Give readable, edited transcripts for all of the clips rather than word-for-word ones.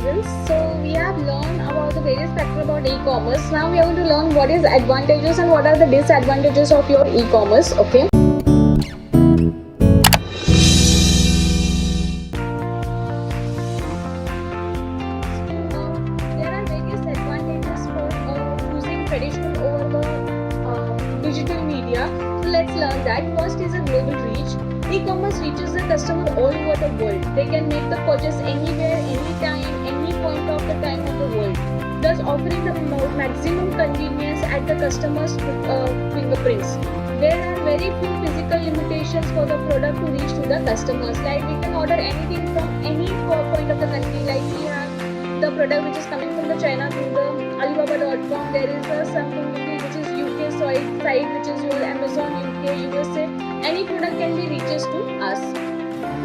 lessons. So we have learned about the various factors about e-commerce. Now we are going to learn what is advantages and what are the disadvantages of your e-commerce. Okay. There are various advantages for using traditional over the digital media. So let's learn that. First is a global reach. E-commerce reaches the customer all over the world. They can make the purchase anywhere, anytime, any point of the time of the world, thus offering the maximum convenience at the customer's fingerprints. There are very few physical limitations for the product to reach to the customers. Like we can order anything from any point of the country. Like we have the product which is coming from the China through the Alibaba.com. There is something which is UK site which is your Amazon UK, USA. Any product can be reaches to us.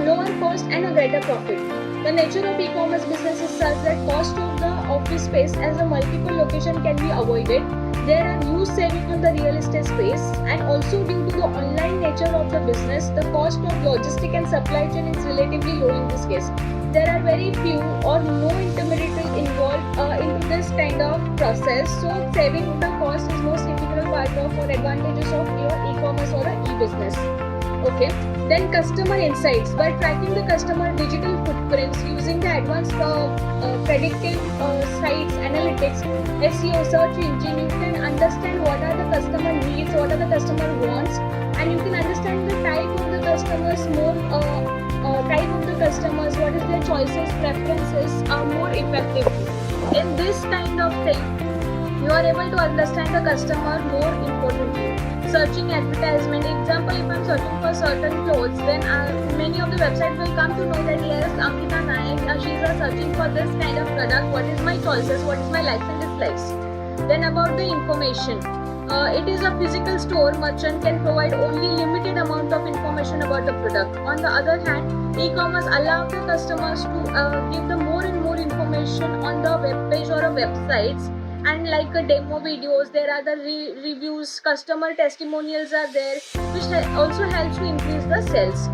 Lower cost and a greater profit. The nature of e-commerce business is such that cost of the office space as a multiple location can be avoided. There are huge saving on the real estate space, and also due to the online nature of the business, the cost of logistic and supply chain is relatively low in this case. There are very few or no intermediaries involved into this kind of process, so saving the cost is most integral part of or advantages of your e-commerce or e-business. Okay. Then customer insights. By tracking the customer digital footprints using the advanced predictive sites, analytics, SEO, search engine, you can understand what are the customer needs, what are the customer wants, and you can understand the type of the customers what is their choices, preferences are more effectively. In this kind of thing, you are able to understand the customer more importantly. Searching advertisement. Example, if I am searching for certain clothes, then many of the websites will come to know that yes, Ankita Nayak, she is searching for this kind of product. What is my choices? What is my likes and dislikes? Then about the information. It is a physical store. Merchant can provide only limited amount of information about the product. On the other hand, e-commerce allows the customers to give them more and more information on the web page or websites. And like demo videos, there are the reviews, customer testimonials are there, which also helps to increase the sales.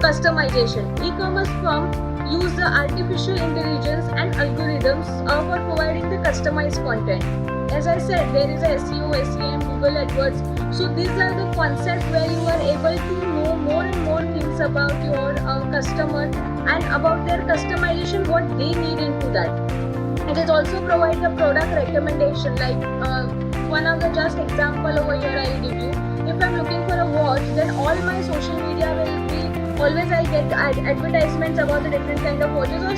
Customization. E-commerce firms use the artificial intelligence and algorithms for providing the customized content. As I said, there is a SEO, SEM, Google AdWords. So these are the concepts where you are able to know more and more things about your customer and about their customization, what they need into that. It is also provide the product recommendation. Like one of the just example over here I'll give you. If I'm looking for a watch, then all my social media will be always I get advertisements about the different kind of watches or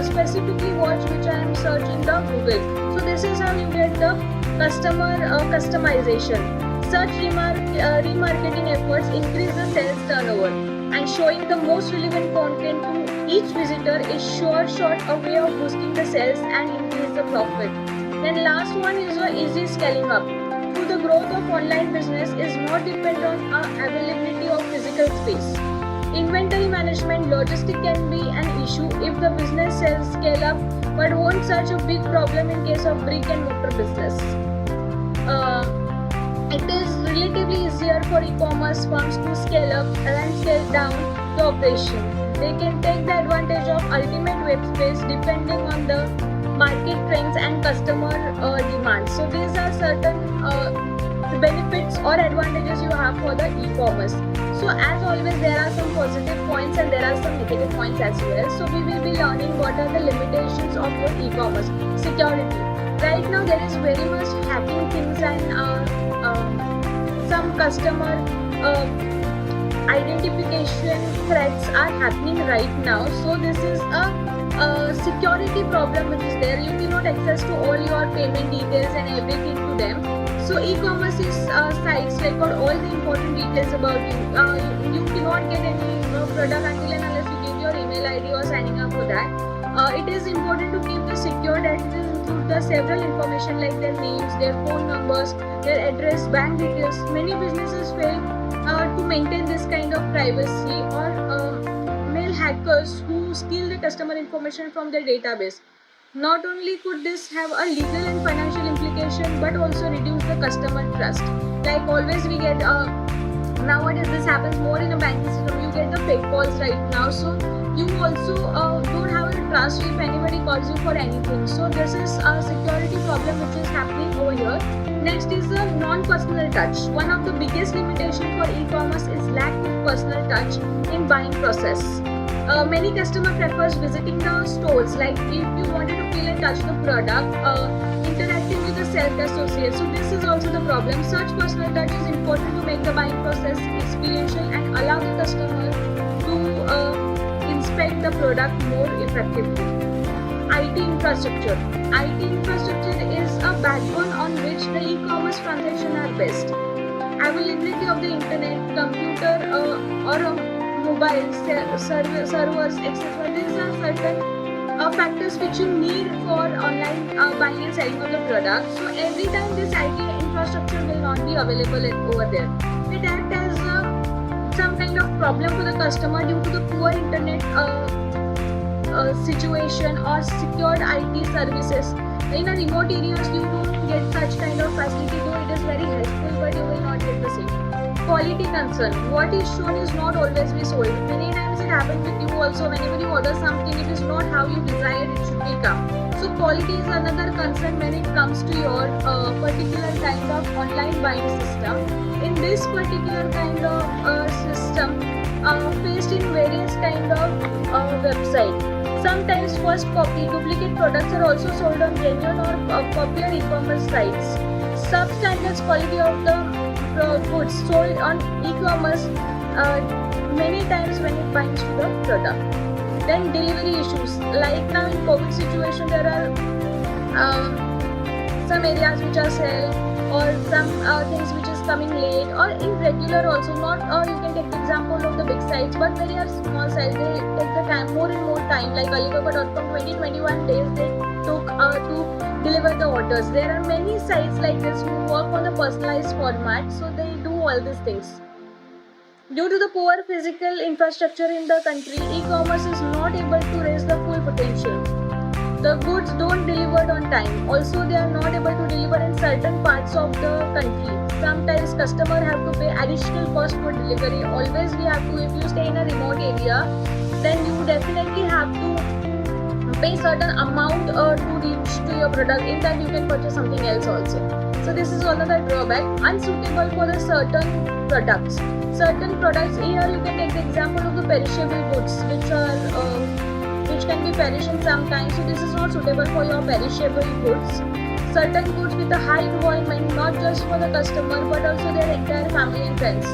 specifically watch which I am searching the Google. So this is how you get the customer customization. Such remarketing efforts increase the sales turnover, and showing the most relevant content to each visitor is sure a way of boosting the sales and increase the profit. Then last one is easy scaling up. So the growth of online business is not dependent on availability of physical space. Inventory management, logistic can be an issue if the business sales scale up, but won't such a big problem in case of brick and mortar business. It is relatively easier for e-commerce firms to scale up and scale down the operation. They can take the advantage of ultimate web space depending on the market trends and customer demands. So these are certain benefits or advantages you have for the e-commerce. So as always, there are some positive points and there are some negative points as well. So we will be learning what are the limitations of your e-commerce. Security. Right now there is very much hacking things and some customer identification threats are happening right now. So this is a security problem which is there. You cannot access to all your payment details and everything to them. So e-commerce sites record all the important details about you. You cannot get any product until and unless you give your email ID or signing up for that. It is important to keep the secure that it is include the several information like their names, their phone numbers, their address, bank details. Many businesses fail to maintain this kind of privacy, or mail hackers who steal the customer information from their database. Not only could this have a legal and financial implication, but also reduce the customer trust. Like always we get nowadays this happens more in a banking system. You get the fake calls right now, so you also don't have a trust if anybody calls you for anything. So this is a security problem which is happening over here. Next is the non-personal touch. One of the biggest limitation for e-commerce is lack of personal touch in buying process. Many customer prefers visiting the stores. Like if you wanted to feel and touch the product, interacting with the sales associate. So this is also the problem. Such personal touch is important to make the buying process experiential and allow the customer to inspect the product more effectively. IT infrastructure. IT infrastructure is a backbone on which the e-commerce transactions are based. Availability of the internet, computer or mobile servers, etc. These are certain factors which you need for online buying and selling of the product. So every time this IT infrastructure will not be available over there. It acts as some kind of problem for the customer due to the poor internet situation or secured IT services. In a remote areas, you don't get such kind of facility, though it is very helpful, but you will not get the same. Quality concern. What is shown is not always be sold. Many times it happens with you also. Whenever you order something, it is not how you desired it should become. So quality is another concern when it comes to your particular kind of online buying system. In this particular kind of system, faced in various kind of website. Sometimes first copy, duplicate products are also sold on genuine or popular e-commerce sites. Substandard quality of the goods sold on e-commerce many times when it binds to the product. Then delivery issues. Like now in COVID situation, there are some areas which are sell or some things which is coming late or irregular also. Not you can take the example of the big sites, but when you are small sites, they take the time, more and more time. Like Alibaba.com, 20-21 days they took to deliver the orders. There are many sites like this who work on the personalized format, so they do all these things. Due to the poor physical infrastructure in the country, e-commerce is not able to raise the full potential. The goods don't deliver on time. Also, they are not able to deliver in certain parts of the country. Sometimes customer have to pay additional cost for delivery. Always we have to, if you stay in a remote area, then you definitely have to pay certain amount to reach to your product. In that you can purchase something else also. So this is another drawback. Unsuitable for the certain products. Certain products, here you can take the example of the perishable goods which can be perishing sometimes. So this is not suitable for your perishable goods. Certain goods with a high involvement, not just for the customer but also their entire family and friends.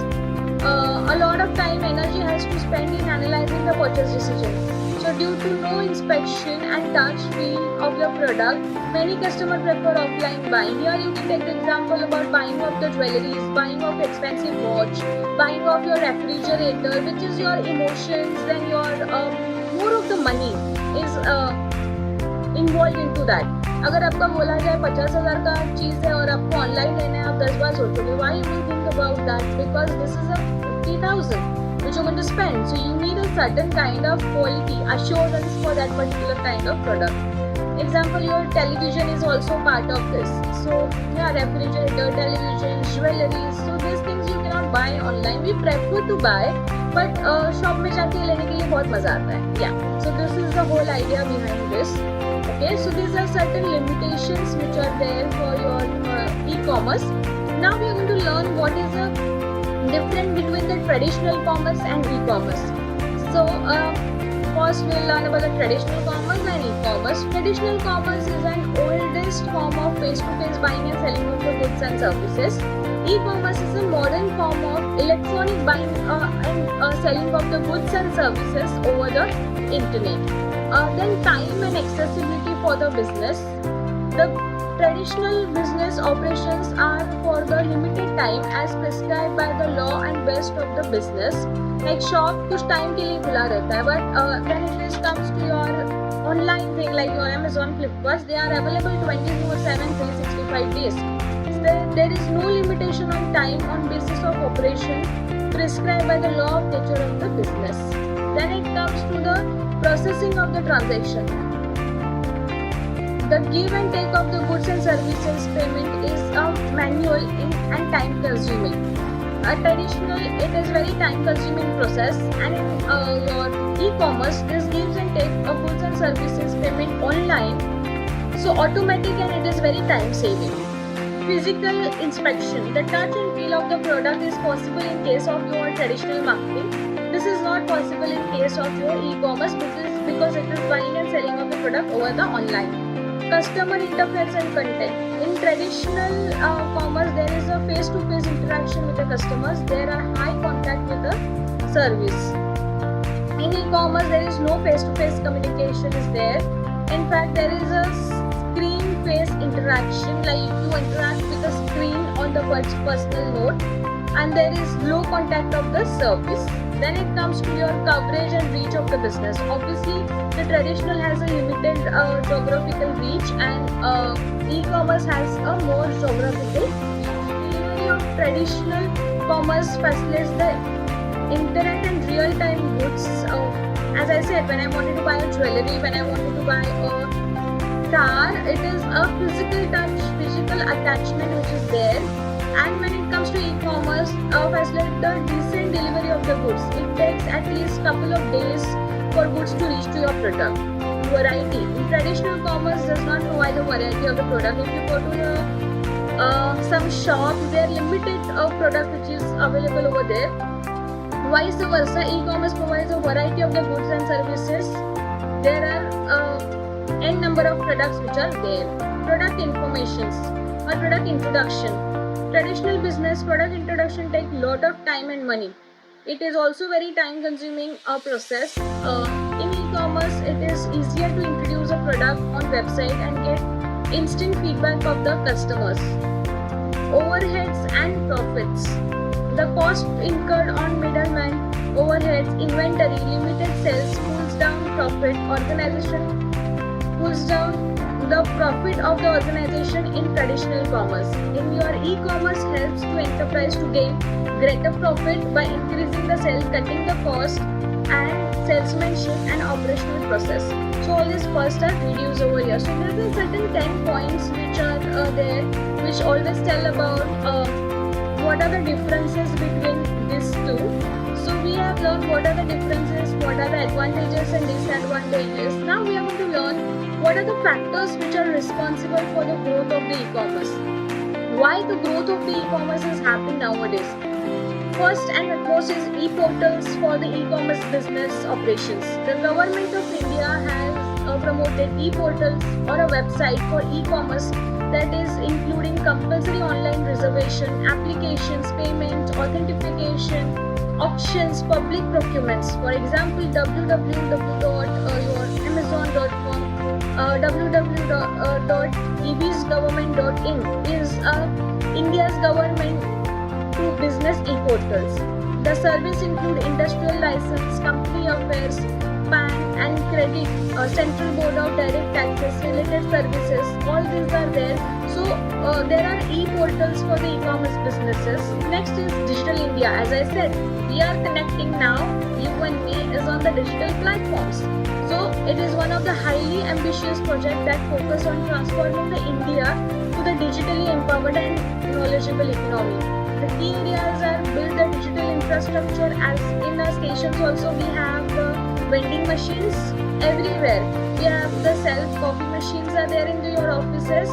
A lot of time, energy has to spend in analyzing the purchase decision. So due to no inspection and touch feel of your product, many customers prefer offline buying. Here you can take the example about buying of the jewelries, buying of expensive watch, buying of your refrigerator, which is your emotions, then your more of the money is involved into that. अगर आपका बोला जाए 50,000 का चीज़ है और आपको online लेना है, आप 10 बार सोचोगे. Why you will think about that? Because this is a 50,000 which you're going to spend. So you need a certain kind of quality assurance for that particular kind of product. Example, your television is also part of this. So yeah, refrigerator, television, jewelry. So these things you cannot buy online. We prefer to buy, but shop में जाके लेने के लिए बहुत मजा आता है. Yeah. So this is the whole idea behind this. Okay, so these are certain limitations which are there for your e-commerce. Now we are going to learn what is the difference between the traditional commerce and e-commerce. So first we'll learn about the traditional commerce and e-commerce. Traditional commerce is an oldest form of face-to-face buying and selling of the goods and services. E-commerce is a modern form of electronic buying and selling of the goods and services over the internet. Then time and accessibility for the business. The traditional business operations are for the limited time as prescribed by the law and best of the business. Like shop कुछ time के लिए खुला रहता है, but when it comes to your online thing like your Amazon, Flipkart, they are available 24/7, 365 days. So there is no limitation on time on basis of operation prescribed by the law of nature of the business. Then it comes to the processing of the transaction. The give and take of the goods and services payment is manual and time consuming. traditional, it is very time consuming process, and in your e-commerce, this gives and take goods and services payment online, so automatic, and it is very time saving. Physical inspection, the touch and feel of the product is possible in case of your traditional marketing. This is not possible in case of your e-commerce because it is buying and selling of the product over the online. Customer interface and content. In traditional commerce, there is a face-to-face interaction with the customers. There are high contact with the service. In e-commerce, there is no face-to-face communication is there. In fact, there is a screen-face interaction, like you interact with the screen on the personal note, and there is low contact of the service. Then it comes to your coverage and reach of the business. Obviously, the traditional has a limited geographical reach, and e-commerce has a more geographical. Delivery of traditional commerce facilitates the internet and real-time goods. As I said, when I wanted to buy a jewelry, when I wanted to buy a car, it is a physical touch, physical attachment which is there. And when it comes to e-commerce, facilitate the decent delivery of the goods. It takes at least couple of days for goods to reach to your product. Variety. In traditional commerce does not provide the variety of the product. If you go to some shops, they are limited product which is available over there. Vice versa, e-commerce provides a variety of the goods and services. There are n number of products which are there. Product informations or product introduction. Traditional business product introduction takes lot of time and money. It is also very time consuming process. In e-commerce, it is easier to introduce a product on website and get instant feedback of the customers. Overheads and profits. The cost incurred on middleman, overheads, inventory, limited sales pulls down profit. Organization pulls down the profit of the organization in traditional commerce. In your e-commerce helps to enterprise to gain greater profit by increasing the sales, cutting the cost, and salesmanship and operational process. So all these first are videos over here. So there are certain 10 points which are there, which always tell about what are the differences between these two. So we have learned what are the differences, what are the advantages and disadvantages. Now we are going to learn what are the factors which are responsible for the growth of the e-commerce. Why the growth of the e-commerce is happening nowadays. First and foremost is e-portals for the e-commerce business operations. The government of India has promoted e-portals or a website for e-commerce that is including compulsory online reservation, applications, payment, authentication, auctions, public procurements. For example, www.amazon.com, www.ebsgovernment.in is India's government to business e-portals. The service include industrial license, company affairs, PAN and credit, central board of direct taxes, related services. All these are there. So there are e-portals for the e-commerce businesses. Next is Digital India. As I said, we are connecting now. You and me is on the digital platforms. So it is one of the highly ambitious projects that focus on transforming the India to the digitally empowered and knowledgeable economy. The key areas are build the digital infrastructure. As in our stations also we have vending machines everywhere. We have the self-coffee machines are there in your offices.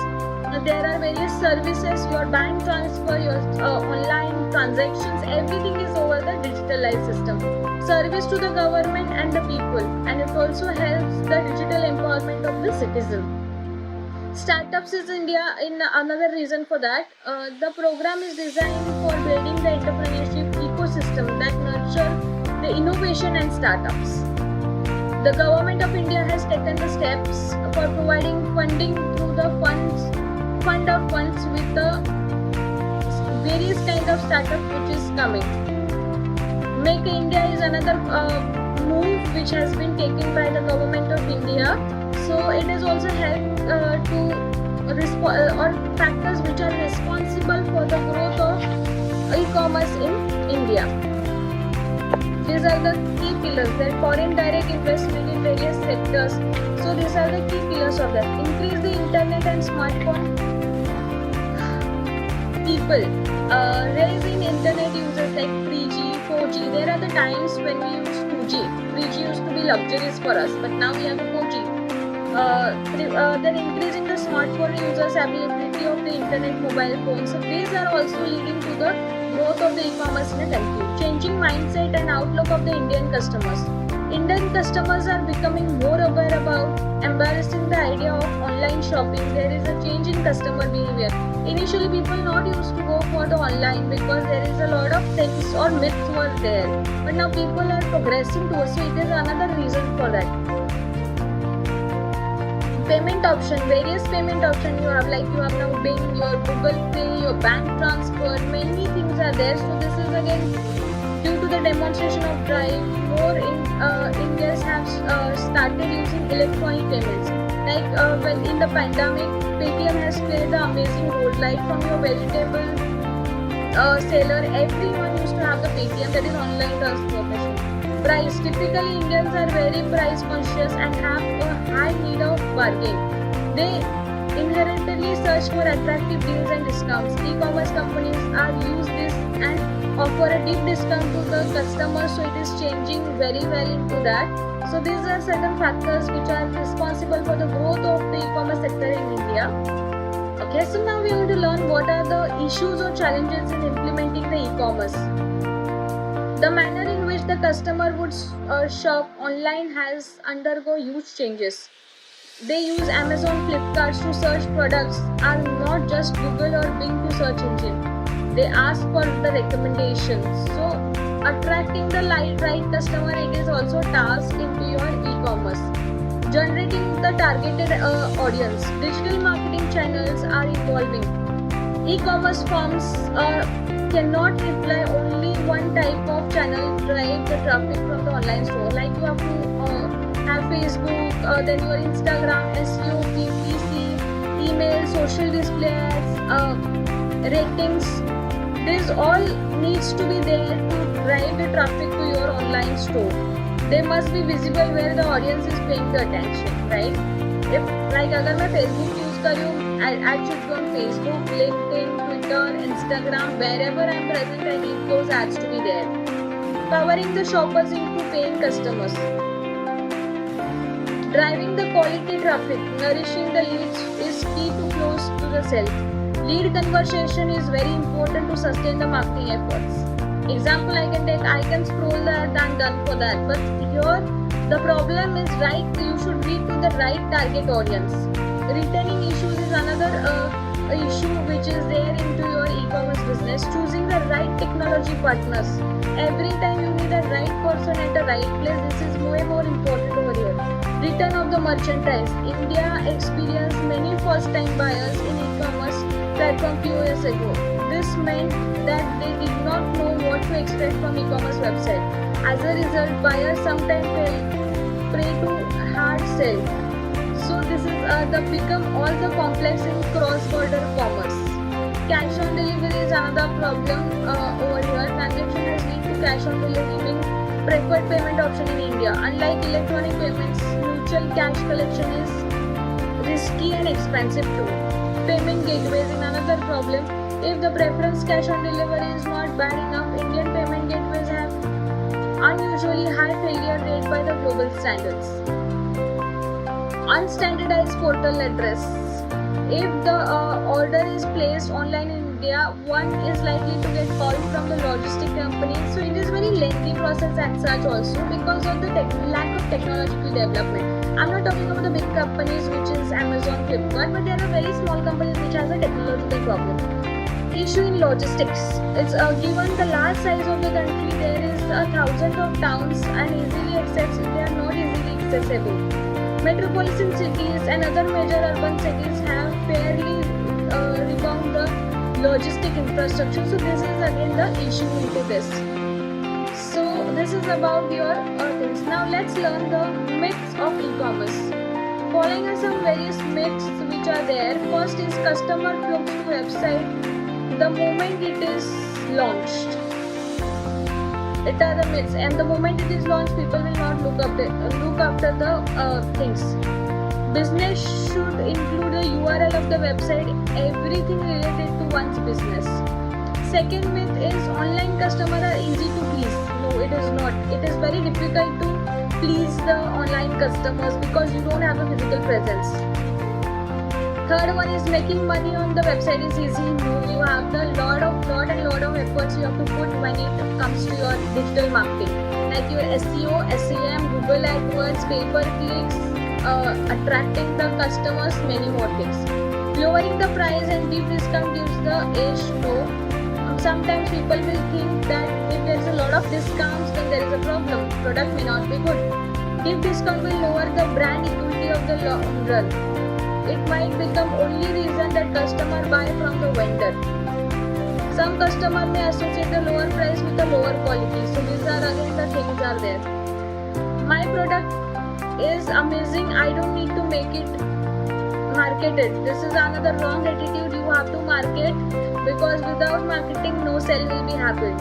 There are various services, your bank transfer, your online transactions, everything is over the digitalized system. Service to the government and the people, and it also helps the digital empowerment of the citizen. Startups is India in another reason for that. The program is designed for building the entrepreneurship ecosystem that nurture the innovation and startups. The government of India has taken the steps for providing funding through the fund of funds with the various kind of startup which is coming. Make India is another move which has been taken by the government of India. So it is also helped or factors which are responsible for the growth of e-commerce in India. These are the key pillars. That foreign direct investment in various sectors. So these are the key pillars of that. Increase the internet and smartphone people. Rise in internet users like 3G, 4G. There are the times when we used 2G. 3G used to be luxurious for us, but now we have a 4G. Then increasing the smartphone users' availability of the internet mobile phones. So these are also leading to the growth of the e-commerce in a country. Changing mindset and outlook of the Indian customers. Indian customers are becoming more aware about embracing the idea of online shopping. There is a change in customer behavior. Initially, people not used to go for the online because there is a lot of things or myths were there. But now people are progressing towards, so it is another reason for that. Payment option, various payment option you have, like you have now Bing, your Google Pay, your bank transfer, many things are there. So this is again due to the demonstration of drive, more Indians have started using electronic payments. Like when in the pandemic, Paytm has played the amazing role. Like from your vegetable seller, everyone used to have the Paytm, that is online transportation. Price, typically Indians are very price conscious and have a high need of bargain. They inherently search for attractive deals and discounts. E-commerce companies are use this and offer a deep discount to the customers, so it is changing very well into that. So these are certain factors which are responsible for the growth of the e-commerce sector in India. Okay, so now we are going to learn what are the issues or challenges in implementing the e-commerce. The manner in which the customer would shop online has undergo huge changes. They use Amazon, Flipkart to search products, are not just Google or Bing to search engine. They ask for the recommendations. So attracting the right customer, it is also a task into your e-commerce. Generating the targeted audience. Digital marketing channels are evolving. E-commerce firms cannot reply only one type of channel to drive the traffic from the online store. Like you have to have Facebook, then your Instagram, SEO, PPC, email, social displays, ratings. This all needs to be there to drive the traffic to your online store. They must be visible where the audience is paying the attention, right? If like अगर मैं Facebook use कर रही हूँ, ad should be on Facebook, LinkedIn, Twitter, Instagram, wherever I am present, I need those ads to be there. Powering the shoppers into paying customers. Driving the quality traffic, nourishing the leads is key to close to the sale. Lead conversation is very important to sustain the marketing efforts. Example I can take, I can scroll that and done for that. But here the problem is right, you should reach to the right target audience. Retaining issues is another issue which is there into your e-commerce business. Choosing the right technology partners. Every time you need a right person at the right place, this is way more important over here. Return of the merchandise. India experienced many first-time buyers in e-commerce platform few years ago. This meant that they did not know what to expect from e-commerce website. As a result, buyers sometimes fell prey to hard sell. So this is the become all the complex in cross-border commerce. Cash on delivery is another problem over here. Transaction has led to cash on delivery being preferred payment option in India. Unlike electronic payments, mutual cash collection is risky and expensive too. Payment gateways is another problem. If the preference cash on delivery is not bad enough, Indian payment gateways have unusually high failure rate by the global standards. Unstandardized portal address. If the order is placed online in India, one is likely to get called from the logistic company. So it is very lengthy process and such also because of the lack of technological development. I'm not talking about the big companies which is Amazon, Flipkart, but there are very small companies which has a technological problem. Issue in logistics. It's given the large size of the country, there is thousands of towns and easily accessible. They are not easily accessible. Metropolitan cities and other major urban cities have fairly rebound the logistic infrastructure. So this is again the issue into this. So this is about your things. Now let's learn the myths of e-commerce. Following are some various myths which are there. First is customer flocks to website the moment it is launched. It are the myths, and the moment it is launched, people will not look after the things. Business should include the URL of the website, everything related to one's business. Second myth is online customers are easy to please. No, it is not. It is very difficult to please the online customers because you don't have a physical presence. Third one is making money on the website is easy. No, you have the lot of efforts you have to put when it comes to your digital marketing, like your SEO, SEM, Google AdWords, pay-per-clicks, attracting the customers, many more things. Lowering the price and deep discount gives the edge to know. Sometimes people will think that if there is a lot of discounts, then there is a problem. Product may not be good. Deep discount will lower the brand equity of the long run. It might become only reason that customer buy from the vendor. Some customer may associate the lower price with the lower quality. So these are again the things are there. My product is amazing, I don't need to make it marketed. This is another wrong attitude. You have to market, because without marketing no sale will be happened.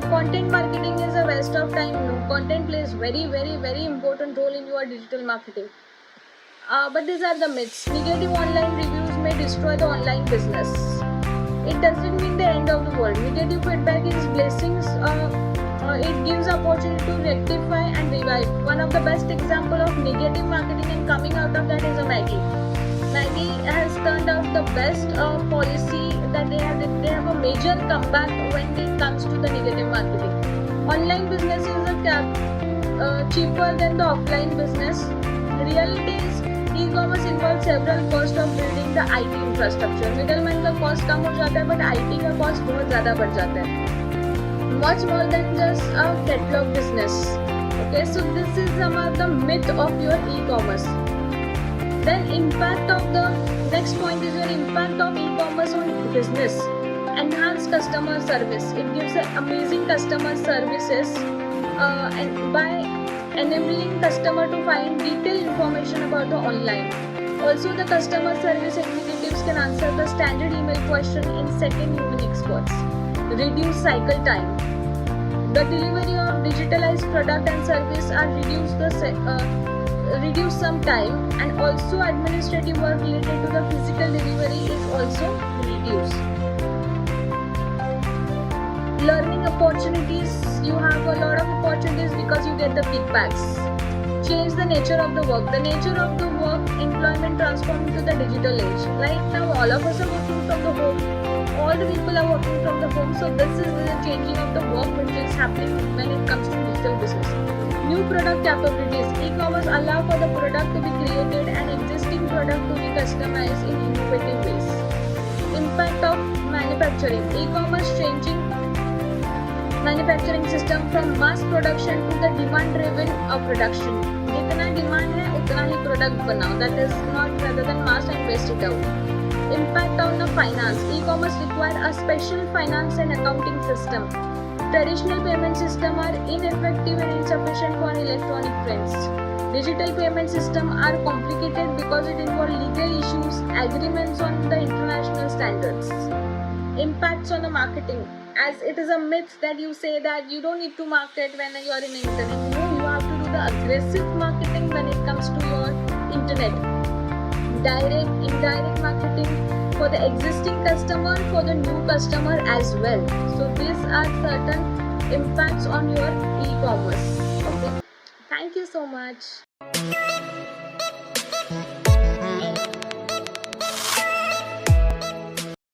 Content marketing is a waste of time. No, content plays very important role in your digital marketing. But these are the myths. Negative online reviews may destroy the online business. It doesn't mean the end of the world. Negative feedback is blessings. It gives opportunity to rectify and revive. One of the best example of negative marketing and coming out of that is a Maggie. Maggie has turned out the best policy that they have a major comeback when it comes to the negative marketing. Online business is cheaper than the offline business. Reality is e-commerce involves several costs of building the IT infrastructure. Middleman का cost कम हो जाता है, but IT का cost बहुत ज़्यादा बढ़ जाता है. Much more than just a catalog business. Okay, so this is some of the myth of your e-commerce. Then impact of the next point is your impact of e-commerce on business. Enhance customer service. It gives amazing customer services and by enabling customer to find detailed information about the online. Also, the customer service executives can answer the standard email question in second human experts. Reduce cycle time. The delivery of digitalized product and service are reduce some time, and also administrative work related to the physical delivery is also reduced. Learning opportunities. You have a lot of opportunities because you get the feedbacks. Change the nature of the work. The nature of the work, employment transformed into the digital age. Right now, all of us are working from the home. All the people are working from the home. So this is the changing of the work which is happening when it comes to digital business. New product capabilities. E-commerce allow for the product to be created and existing product to be customized in innovative ways. Impact of manufacturing. E-commerce changing manufacturing system from mass production to the demand-driven production. जितना demand है उतना ही product बनाओ. That is not rather than mass and waste it out. Impact on the finance. E-commerce require a special finance and accounting system. Traditional payment systems are ineffective and insufficient for electronic payments. Digital payment systems are complicated because it involves legal issues, agreements on the international standards. Impacts on the marketing. As it is a myth that you say that you don't need to market when you are in the internet. No, you have to do the aggressive marketing when it comes to your internet. Direct, indirect marketing for the existing customer, for the new customer as well. So these are certain impacts on your e-commerce. Okay. Thank you so much.